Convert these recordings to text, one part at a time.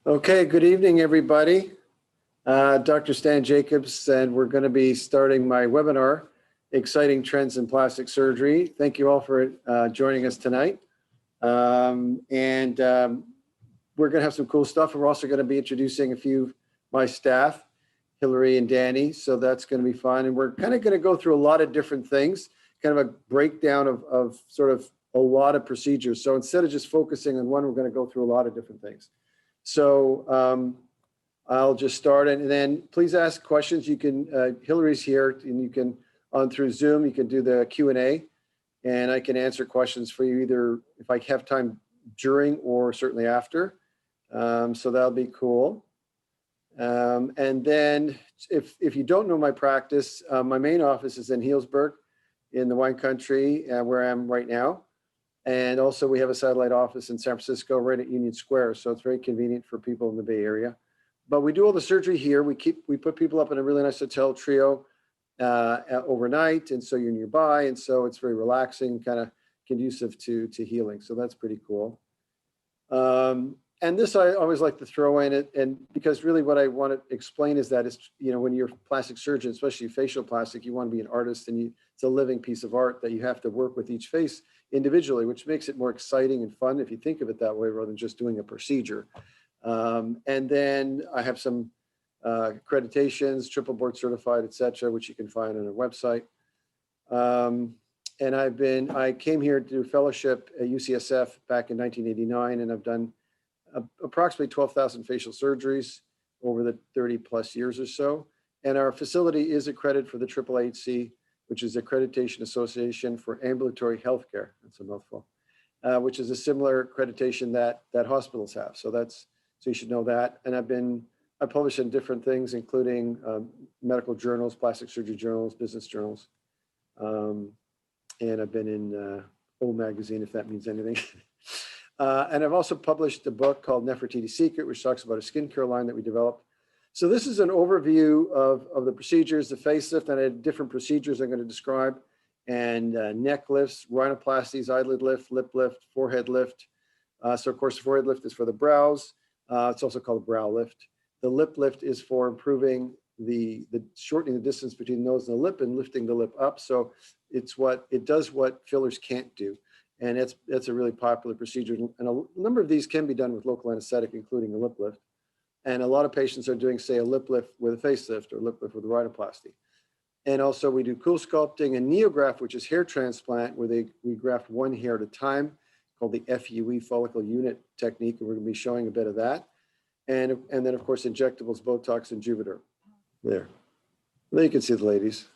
Okay, good evening, everybody. Dr. Stanley Jacobs, and we're going to be starting my webinar, Exciting Trends in Plastic Surgery. Thank you all for joining us tonight. We're going to have some cool stuff. We're also going to be introducing a few of my staff, Hillary and Danny, so that's going to be fun. And we're kind of going to go through a lot of different things, kind of a breakdown of sort of a lot of procedures. So instead of just focusing on one, we're going to go through a lot of different things. So I'll just start, and then please ask questions. You can, Hillary's here, and you can, through Zoom, you can do the Q&A, and I can answer questions for you either if I have time during or certainly after. So that'll be cool. And then if you don't know my practice, my main office is in Healdsburg in the wine country, where I am right now. And also we have a satellite office in San Francisco right at Union Square. So it's very convenient for people in the Bay Area. But we do all the surgery here. We put people up in a really nice hotel trio overnight. And so you're nearby. And so it's very relaxing, kind of conducive to healing. So that's pretty cool. And this I always like to throw in it, and because really what I want to explain is that it's, you know, when you're a plastic surgeon, especially facial plastic, you want to be an artist, and it's a living piece of art that you have to work with each face individually, which makes it more exciting and fun if you think of it that way, rather than just doing a procedure. And then I have some accreditations, triple board certified, etc., which you can find on our website. And I came here to do fellowship at UCSF back in 1989, and I've done approximately 12,000 facial surgeries over the 30 plus years or so. And our facility is accredited for the AAHC, which is Accreditation Association for Ambulatory Healthcare. That's a mouthful, which is a similar accreditation that hospitals have. So you should know that. And I publish in different things, including medical journals, plastic surgery journals, business journals. And I've been in O magazine, if that means anything. And I've also published a book called Nefertiti's Secret, which talks about a skincare line that we developed. So this is an overview of the procedures, the facelift, and I had different procedures I'm going to describe, and neck lifts, rhinoplasties, eyelid lift, lip lift, forehead lift. So of course, the forehead lift is for the brows. It's also called a brow lift. The lip lift is for improving the shortening the distance between the nose and the lip and lifting the lip up. So it does what fillers can't do. And that's a really popular procedure. And a number of these can be done with local anesthetic, including a lip lift. And a lot of patients are doing, say, a lip lift with a facelift or a lip lift with a rhinoplasty. And also we do CoolSculpting and NeoGraft, which is hair transplant, where we graft one hair at a time, called the FUE, follicle unit technique. And we're going to be showing a bit of that. And then, of course, injectables, Botox, and Juvederm. There. There you can see the ladies.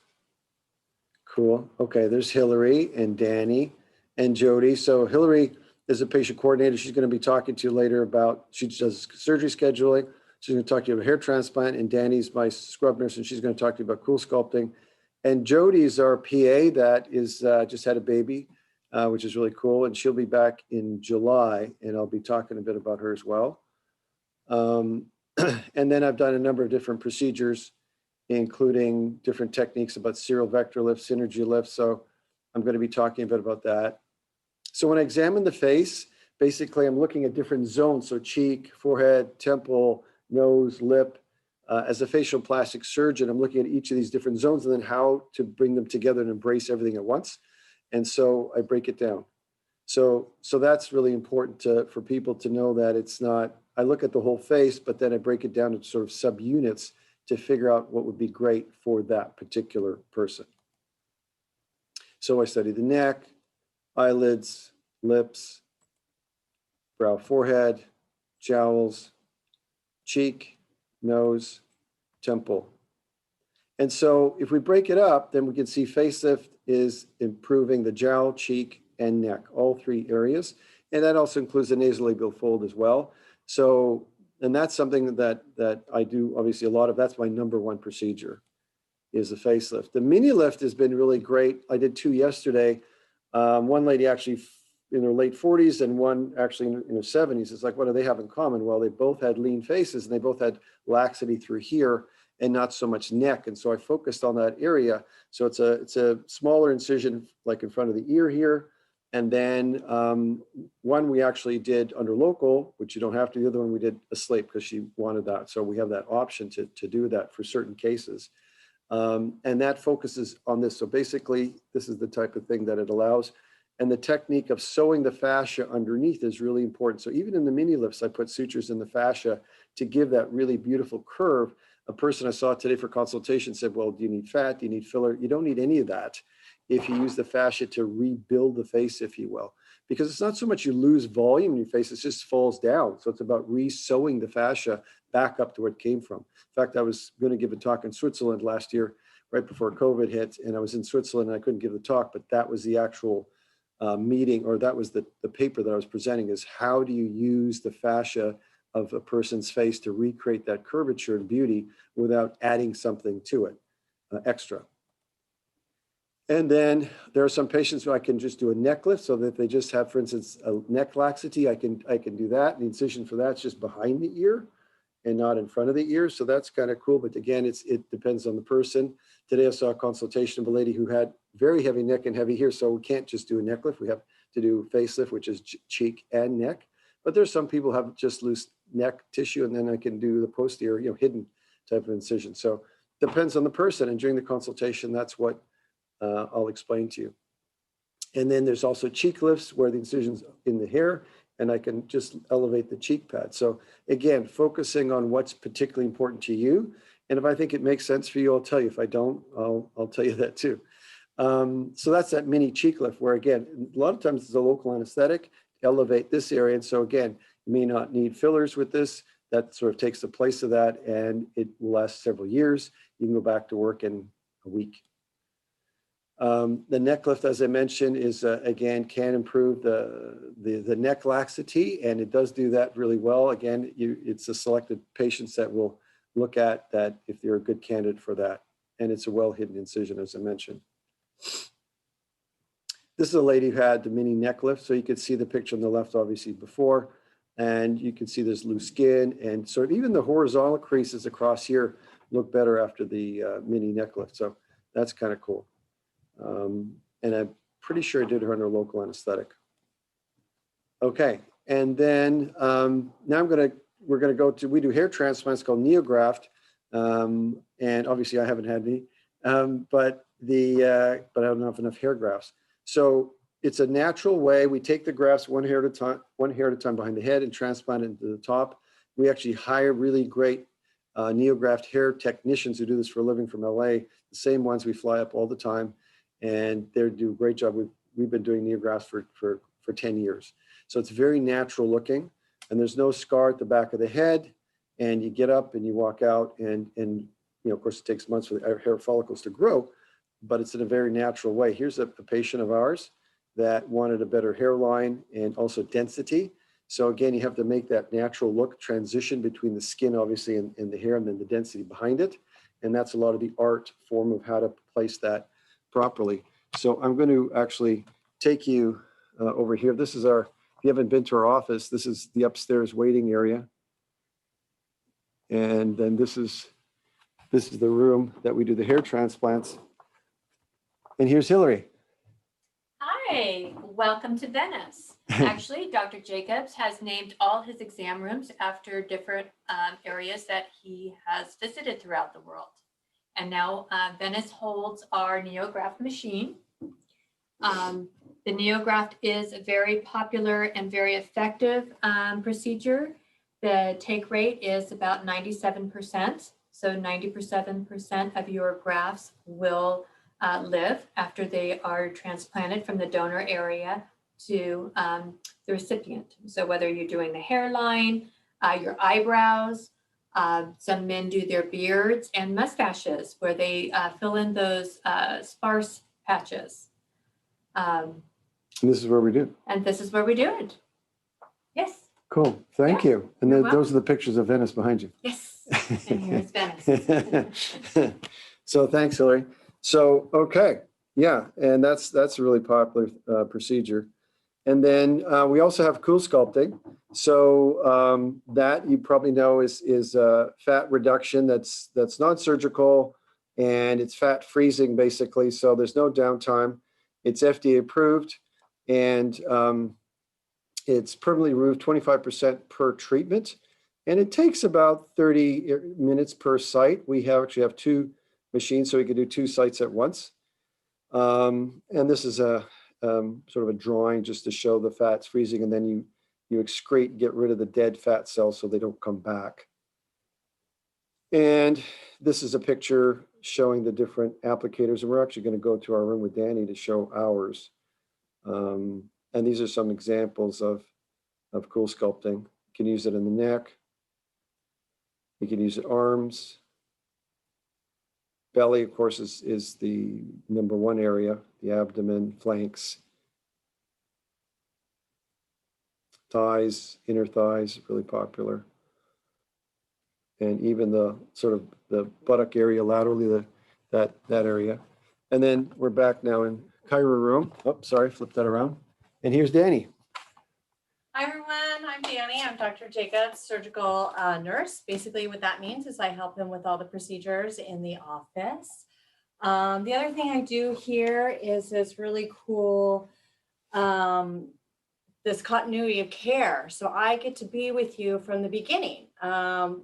Cool. Okay, there's Hillary and Danny and Jody. So Hillary is a patient coordinator. She's going to be talking to you later about, she does surgery scheduling. She's going to talk to you about hair transplant. And Danny's my scrub nurse, and she's going to talk to you about CoolSculpting. And Jody's our PA that is just had a baby, which is really cool. And she'll be back in July, and I'll be talking a bit about her as well. And then I've done a number of different procedures, including different techniques about serial vector lift, SynergyLift. So I'm going to be talking a bit about that. So when I examine the face, basically I'm looking at different zones. So cheek, forehead, temple, nose, lip. As a facial plastic surgeon, I'm looking at each of these different zones and then how to bring them together and embrace everything at once. And so I break it down. So that's really important for people to know that it's not, I look at the whole face, but then I break it down into sort of subunits to figure out what would be great for that particular person. So I study the neck, eyelids, lips, brow, forehead, jowls, cheek, nose, temple. And so if we break it up, then we can see facelift is improving the jowl, cheek, and neck, all three areas. And that also includes the nasolabial fold as well. So, and that's something that I do obviously a lot of. That's my #1 procedure, is the facelift. The mini lift has been really great. I did 2 yesterday. One lady actually in her late 40s and one actually in her 70s. It's like, what do they have in common? Well, they both had lean faces and they both had laxity through here and not so much neck. And so I focused on that area. So it's a smaller incision, like in front of the ear here. And then one we actually did under local, which you don't have to. The other one we did asleep because she wanted that. So we have that option to do that for certain cases. And that focuses on this. So basically, this is the type of thing that it allows. And the technique of sewing the fascia underneath is really important. So even in the mini lifts, I put sutures in the fascia to give that really beautiful curve. A person I saw today for consultation said, well, do you need fat? Do you need filler? You don't need any of that if you use the fascia to rebuild the face, if you will. Because it's not so much you lose volume in your face, it just falls down. So it's about re-sewing the fascia back up to where it came from. In fact, I was going to give a talk in Switzerland last year, right before COVID hit, and I was in Switzerland and I couldn't give the talk, but that was the actual meeting, or that was the paper that I was presenting, is how do you use the fascia of a person's face to recreate that curvature and beauty without adding something to it extra. And then there are some patients who I can just do a neck lift, so that if they just have, for instance, a neck laxity, I can do that. And the incision for that's just behind the ear and not in front of the ear. So that's kind of cool. But again, it depends on the person. Today I saw a consultation of a lady who had very heavy neck and heavy hair. So we can't just do a neck lift. We have to do facelift, which is cheek and neck. But there's some people who have just loose neck tissue, and then I can do the posterior, hidden type of incision. So depends on the person. And during the consultation, that's what I'll explain to you. And then there's also cheek lifts where the incision's in the hair, and I can just elevate the cheek pad. So again, focusing on what's particularly important to you. And if I think it makes sense for you, I'll tell you. If I don't, I'll tell you that too. So that's that mini cheek lift where, again, a lot of times it's a local anesthetic, elevate this area. And so again, you may not need fillers with this. That sort of takes the place of that, and it will last several years. You can go back to work in a week. The neck lift, as I mentioned, is again, can improve the neck laxity, and it does do that really well. Again, it's a selected patients that will look at that if they're a good candidate for that. And it's a well-hidden incision, as I mentioned. This is a lady who had the mini neck lift. So you could see the picture on the left, obviously, before. And you can see there's loose skin. And sort of even the horizontal creases across here look better after the mini neck lift. So that's kind of cool. And I'm pretty sure I did her under local anesthetic. Okay, and then now we're gonna go to, we do hair transplants called NeoGraft, and obviously I haven't had any, but I don't have enough hair grafts. So it's a natural way. We take the grafts one hair at a time behind the head and transplant it into the top. We actually hire really great NeoGraft hair technicians who do this for a living from LA, the same ones we fly up all the time. And they do a great job. We've been doing NeoGrafts for 10 years. So it's very natural looking, and there's no scar at the back of the head, and you get up and you walk out, and of course it takes months for the hair follicles to grow, but it's in a very natural way. Here's a patient of ours that wanted a better hairline and also density. So again, you have to make that natural look transition between the skin, obviously, and the hair, and then the density behind it. And that's a lot of the art form of how to place that properly. So I'm going to actually take you over here. This is our, if you haven't been to our office, this is the upstairs waiting area. And then this is the room that we do the hair transplants. And here's Hillary. Hi, welcome to Venice. Actually, Dr. Jacobs has named all his exam rooms after different areas that he has visited throughout the world. And now Venice holds our NeoGraft machine. The NeoGraft is a very popular and very effective procedure. The take rate is about 97%. So 97% of your grafts will live after they are transplanted from the donor area to the recipient. So whether you're doing the hairline, your eyebrows, some men do their beards and mustaches where they fill in those sparse patches. And this is where we do. And this is where we do it. Yes. Cool. Thank you. And then those are the pictures of Venice behind you. Yes. And here's Venice. So thanks, Hillary. So, okay. Yeah. And that's a really popular procedure. And then we also have CoolSculpting. So that you probably know is fat reduction that's non-surgical, and it's fat freezing basically. So there's no downtime. It's FDA approved, And it's permanently removed 25% per treatment. And it takes about 30 minutes per site. We actually have 2 machines, so we can do 2 sites at once. And this is a sort of a drawing just to show the fats freezing, and then you excrete, get rid of the dead fat cells so they don't come back. And this is a picture showing the different applicators, and we're actually going to go to our room with Danny to show ours. And these are some examples of CoolSculpting. You can use it in the neck. You can use it arms. Belly, of course, is the #1 area, the abdomen, flanks, thighs, inner thighs, really popular. And even the sort of the buttock area laterally, that area. And then we're back now in Kyra room. Oh, sorry, flip that around. And here's Danny. Hi everyone, I'm Danny. I'm Dr. Jacobs, surgical nurse. Basically what that means is I help him with all the procedures in the office. The other thing I do here is this really cool, this continuity of care. So I get to be with you from the beginning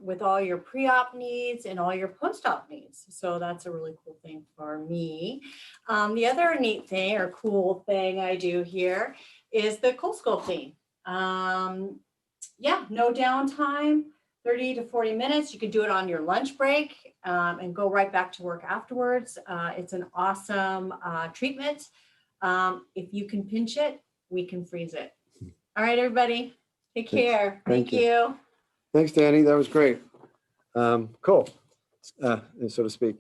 with all your pre-op needs and all your post-op needs. So that's a really cool thing for me. The other neat thing or cool thing I do here is the CoolSculpting. Yeah, no downtime, 30 to 40 minutes. You can do it on your lunch break and go right back to work afterwards. It's an awesome treatment. If you can pinch it, we can freeze it. All right, everybody, take care. Thank you. Thanks, Danny. That was great. Cool, so to speak.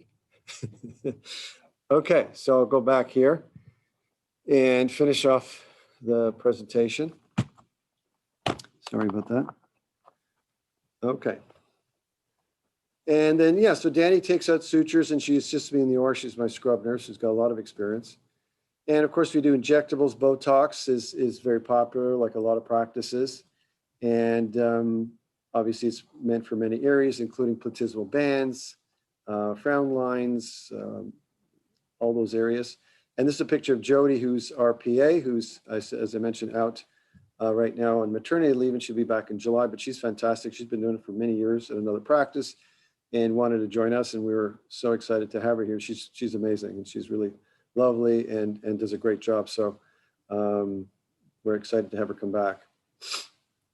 Okay, so I'll go back here and finish off the presentation. Sorry about that. Okay. And then, yeah, so Danny takes out sutures, and she assists me in the OR. She's my scrub nurse who's got a lot of experience. And of course, we do injectables. Botox is very popular, like a lot of practices. And obviously, it's meant for many areas, including platysmal bands, frown lines, all those areas. And this is a picture of Jody, who's our PA, who's, as I mentioned, out right now on maternity leave, and she'll be back in July, but she's fantastic. She's been doing it for many years at another practice and wanted to join us, and we were so excited to have her here. She's amazing, and she's really lovely and does a great job. So we're excited to have her come back.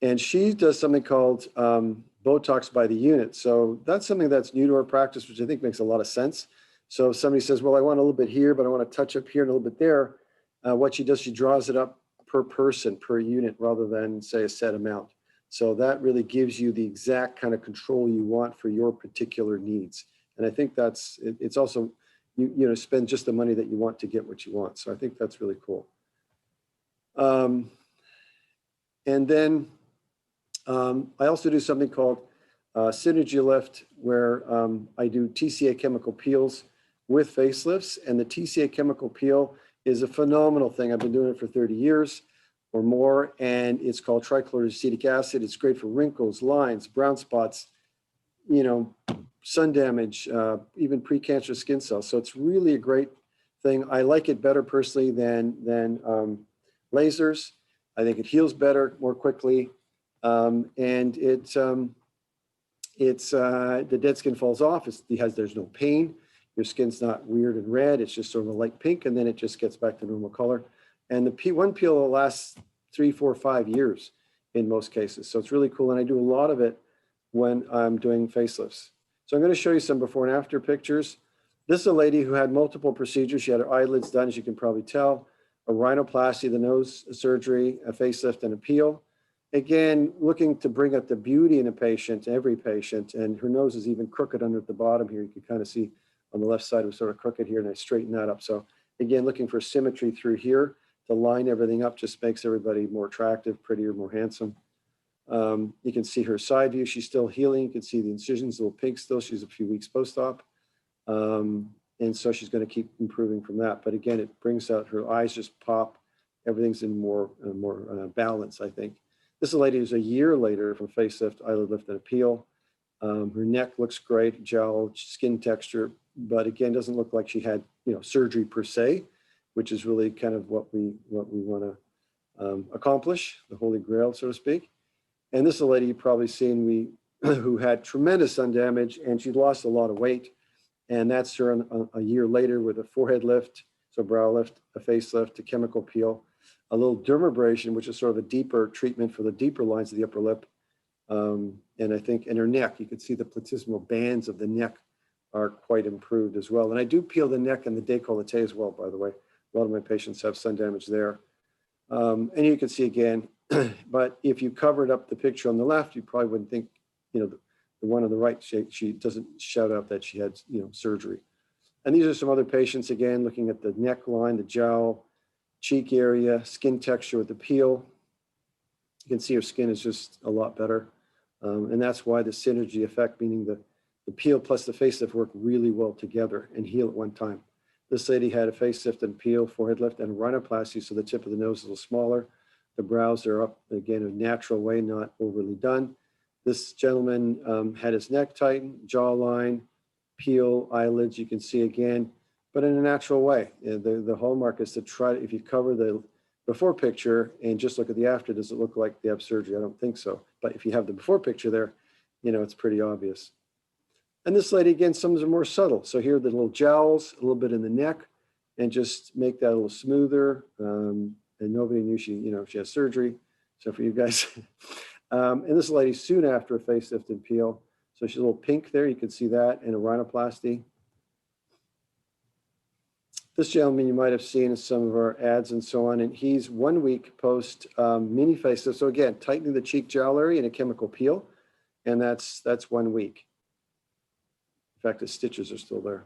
And she does something called Botox by the unit. So that's something that's new to our practice, which I think makes a lot of sense. So if somebody says, well, I want a little bit here, but I want to touch up here and a little bit there, what she does, she draws it up per person, per unit, rather than say a set amount. So that really gives you the exact kind of control you want for your particular needs. And I think it's also, you know, spend just the money that you want to get what you want. So I think that's really cool. And then I also do something called SynergyLift, where I do TCA chemical peels with facelifts. And the TCA chemical peel is a phenomenal thing. I've been doing it for 30 years or more, and it's called trichloroacetic acetic acid. It's great for wrinkles, lines, brown spots, you know, sun damage, even precancerous skin cells. So it's really a great thing. I like it better personally than lasers. I think it heals better, more quickly, and the dead skin falls off. There's no pain. Your skin's not weird and red. It's just sort of a light pink, and then it just gets back to normal color. And the one peel will last 3, 4, 5 years in most cases. So it's really cool. And I do a lot of it when I'm doing facelifts. So I'm going to show you some before and after pictures. This is a lady who had multiple procedures. She had her eyelids done, as you can probably tell, a rhinoplasty, the nose surgery, a facelift, and a peel. Again, looking to bring out the beauty in a patient, every patient. And her nose is even crooked under at the bottom here. You can kind of see on the left side, it was sort of crooked here, and I straightened that up. So again, looking for symmetry through here to line everything up just makes everybody more attractive, prettier, more handsome. You can see her side view. She's still healing. You can see the incisions, a little pink still. She's a few weeks post-op. And so she's going to keep improving from that. But again, it brings out her eyes just pop. Everything's in more balance, I think. This is a lady who's a year later from facelift, eyelid lift, and a peel. Her neck looks great, gel, skin texture, but again, doesn't look like she had, you know, surgery per se, which is really kind of what we want to accomplish, the holy grail, so to speak. And this is a lady you've probably seen who had tremendous sun damage, and she'd lost a lot of weight. And that's her a year later with a forehead lift, so brow lift, a facelift, a chemical peel, a little dermabrasion, which is sort of a deeper treatment for the deeper lines of the upper lip. And I think in her neck, you can see the platysmal bands of the neck are quite improved as well. And I do peel the neck and the décolleté as well, by the way. A lot of my patients have sun damage there. And you can see again, but if you covered up the picture on the left, you probably wouldn't think, the one on the right, she doesn't shout out that she had, surgery. And these are some other patients, again, looking at the neckline, the jowl, cheek area, skin texture with the peel. You can see her skin is just a lot better. And that's why the synergy effect, meaning the peel plus the facelift work really well together and heal at one time. This lady had a facelift and peel, forehead lift, and rhinoplasty, so the tip of the nose is a little smaller. The brows are up, again, a natural way, not overly done. This gentleman had his neck tightened, jawline, peel, eyelids, you can see again, but in a natural way. The hallmark is to try, if you cover the before picture and just look at the after, does it look like they have surgery? I don't think so. But if you have the before picture there, it's pretty obvious. And this lady, again, some are more subtle. So here are the little jowls, a little bit in the neck, and just make that a little smoother. And nobody knew she has surgery. So for you guys, and this lady soon after a facelift and peel. So she's a little pink there. You can see that, and a rhinoplasty. This gentleman you might have seen in some of our ads and so on, and he's 1 week post mini facelift. So again, tightening the cheek jowl area and a chemical peel, and that's 1 week. In fact, his stitches are still there.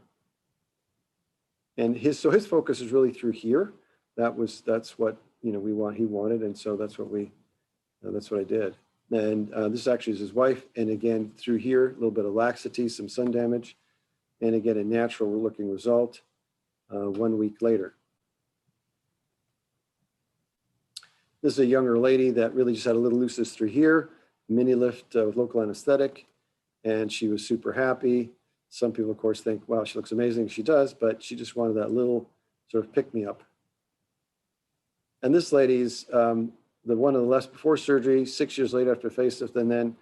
And his focus is really through here. That's what he wanted, and so that's what I did. And this actually is his wife, and again through here, a little bit of laxity, some sun damage, and again a natural looking result. 1 week later. This is a younger lady that really just had a little looseness through here, mini lift with local anesthetic, and she was super happy. Some people, of course, think, wow, she looks amazing. She does, but she just wanted that little sort of pick-me-up. And this lady's the one on the left before surgery, 6 years later after facelift, and then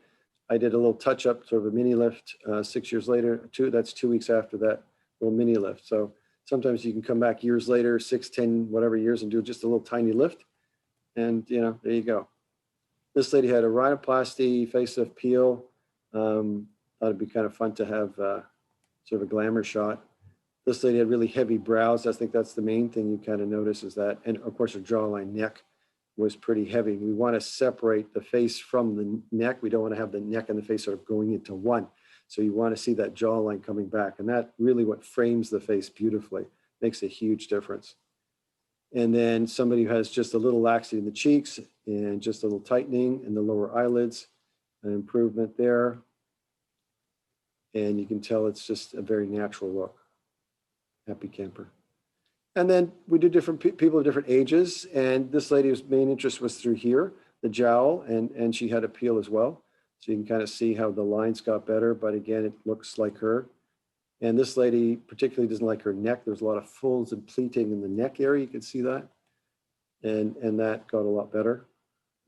I did a little touch-up, sort of a mini lift 6 years later. That's 2 weeks after that little mini lift. So sometimes you can come back years later, 6, 10, whatever years, and do just a little tiny lift. And, there you go. This lady had a rhinoplasty, facelift, peel. Thought it'd be kind of fun to have sort of a glamour shot. This lady had really heavy brows. I think that's the main thing you kind of notice is that. And of course, her jawline, neck was pretty heavy. We want to separate the face from the neck. We don't want to have the neck and the face sort of going into one. So you want to see that jawline coming back. And that really what frames the face beautifully, makes a huge difference. And then somebody who has just a little laxity in the cheeks and just a little tightening in the lower eyelids, an improvement there. And you can tell it's just a very natural look. Happy camper. And then we do different people of different ages. And this lady's main interest was through here, the jowl, and she had a peel as well. So you can kind of see how the lines got better, but again, it looks like her. And this lady particularly doesn't like her neck. There's a lot of folds and pleating in the neck area. You can see that. And that got a lot better,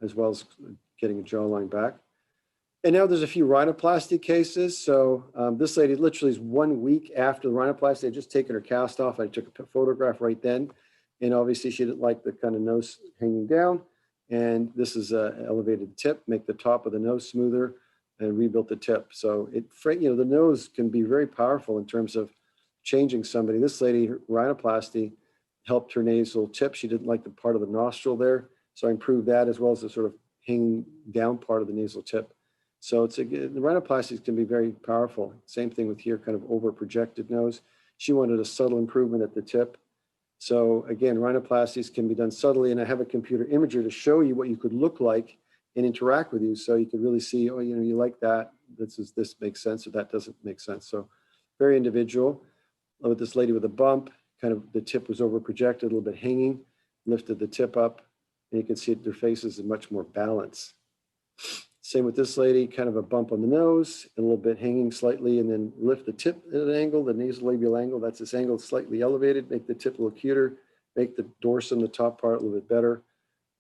as well as getting a jawline back. And now there's a few rhinoplasty cases. So this lady literally is 1 week after the rhinoplasty. I just taken her cast off. I took a photograph right then. And obviously she didn't like the kind of nose hanging down. And this is an elevated tip, make the top of the nose smoother and rebuilt the tip. So the nose can be very powerful in terms of changing somebody. This lady, rhinoplasty, helped her nasal tip. She didn't like the part of the nostril there. So I improved that as well as the sort of hanging down part of the nasal tip. So the rhinoplasties can be very powerful. Same thing with here, kind of over projected nose. She wanted a subtle improvement at the tip. So again, rhinoplasties can be done subtly, and I have a computer imager to show you what you could look like and interact with you. So you could really see, oh, you like that. This makes sense, or that doesn't make sense. So very individual. With this lady with a bump, kind of the tip was over projected, a little bit hanging, lifted the tip up, and you can see their faces are much more balanced. Same with this lady, kind of a bump on the nose, a little bit hanging slightly, and then lift the tip at an angle, the nasolabial angle. That's this angle slightly elevated, make the tip a little cuter, make the dorsum, the top part, a little bit better.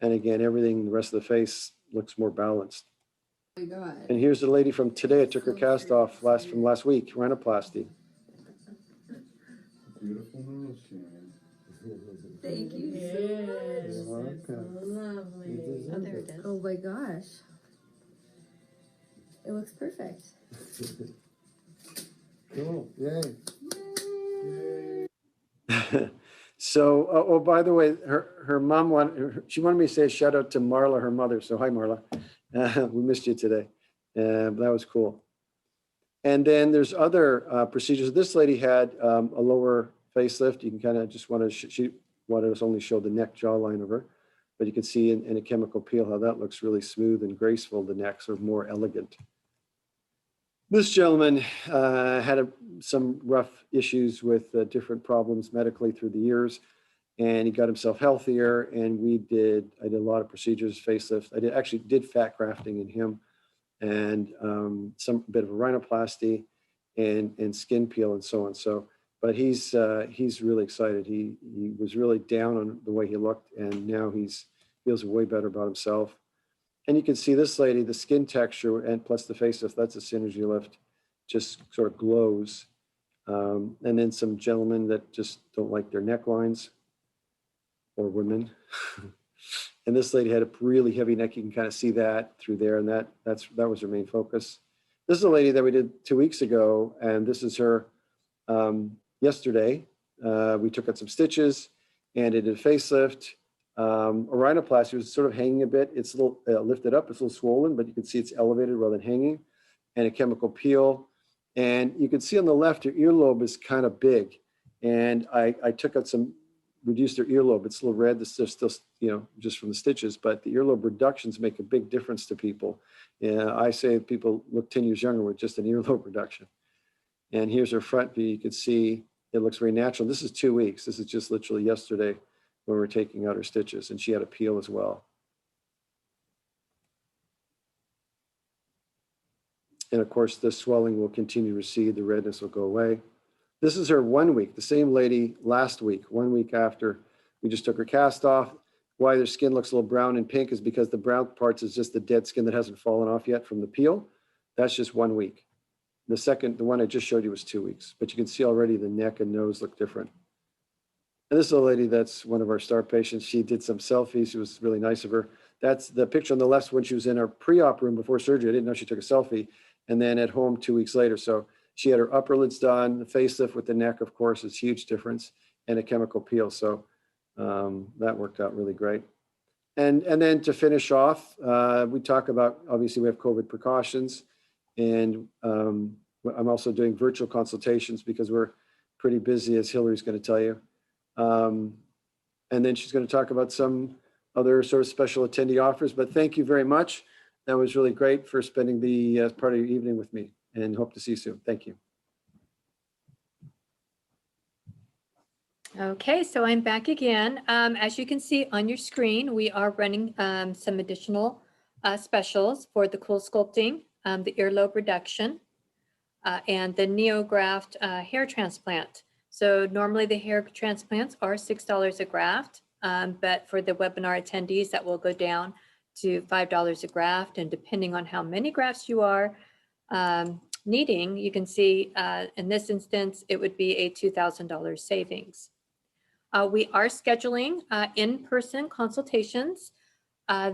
And again, everything, the rest of the face looks more balanced. Oh my God. And here's the lady from today. I took her cast off from last week, rhinoplasty. Beautiful nose, Shannon. Thank you so Yes, much. it's lovely. Oh, there it is. Oh my gosh. It looks perfect. Cool, yay. So, oh, by the way, her mom she wanted me to say a shout out to Marla, her mother. So hi, Marla. We missed you today. That was cool. And then there's other procedures. This lady had a lower facelift. You can kind of just want to, she wanted us only show the neck jawline of her, but you can see in a chemical peel how that looks really smooth and graceful. The necks are more elegant. This gentleman had some rough issues with different problems medically through the years, and he got himself healthier. And I did a lot of procedures, facelift. I actually did fat grafting in him, and some bit of a rhinoplasty, and skin peel and so on. So, but he's really excited. He was really down on the way he looked, and now feels way better about himself. And you can see this lady, the skin texture and plus the facelift, that's a SynergyLift, just sort of glows. And then some gentlemen that just don't like their necklines, or women. And this lady had a really heavy neck. You can kind of see that through there, and that was her main focus. This is a lady that we did 2 weeks ago, and this is her yesterday. We took out some stitches and did a facelift. A rhinoplasty was sort of hanging a bit. It's a little lifted up, it's a little swollen, but you can see it's elevated rather than hanging. And a chemical peel. And you can see on the left, her earlobe is kind of big. And I took out reduced her earlobe. It's a little red. This is still, just from the stitches, but the earlobe reductions make a big difference to people. I say people look 10 years younger with just an earlobe reduction. And here's her front view. You can see it looks very natural. This is 2 weeks. This is just literally yesterday when we were taking out her stitches, and she had a peel as well. And of course, the swelling will continue to recede. The redness will go away. This is her 1 week, the same lady last week, 1 week after we just took her cast off. Why their skin looks a little brown and pink is because the brown parts is just the dead skin that hasn't fallen off yet from the peel. That's just 1 week. The one I just showed you was 2 weeks, but you can see already the neck and nose look different. And this is a lady that's one of our star patients. She did some selfies. It was really nice of her. That's the picture on the left when she was in our pre-op room before surgery. I didn't know she took a selfie. And then at home 2 weeks later. So she had her upper lids done, the facelift with the neck, of course, is a huge difference, and a chemical peel. So that worked out really great. And then to finish off, we talk about, obviously we have COVID precautions, and I'm also doing virtual consultations because we're pretty busy, as Hillary's going to tell you. And then she's going to talk about some other sort of special attendee offers. But thank you very much. That was really great for spending the part of your evening with me, and hope to see you soon. Thank you. Okay, so I'm back again. As you can see on your screen, we are running some additional specials for the CoolSculpting, the earlobe reduction, and the NeoGraft hair transplant. So normally the hair transplants are $6 a graft, but for the webinar attendees, that will go down to $5 a graft. And depending on how many grafts you are needing, you can see in this instance, it would be a $2,000 savings. We are scheduling in-person consultations.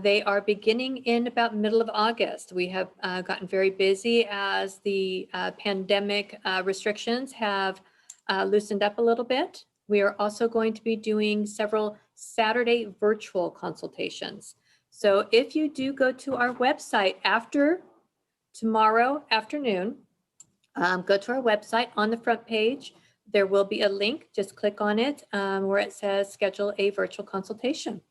They are beginning in about middle of August. We have gotten very busy as the pandemic restrictions have loosened up a little bit. We are also going to be doing several Saturday virtual consultations. So if you do go to our website after tomorrow afternoon, go to our website. On the front page, there will be a link. Just click on it where it says schedule a virtual consultation.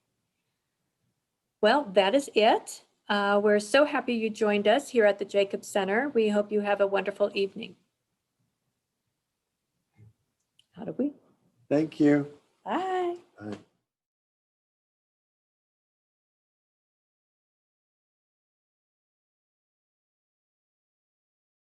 Well, that is it. We're so happy you joined us here at the Jacobs Center. We hope you have a wonderful evening. How did we? Thank you. Bye. Bye.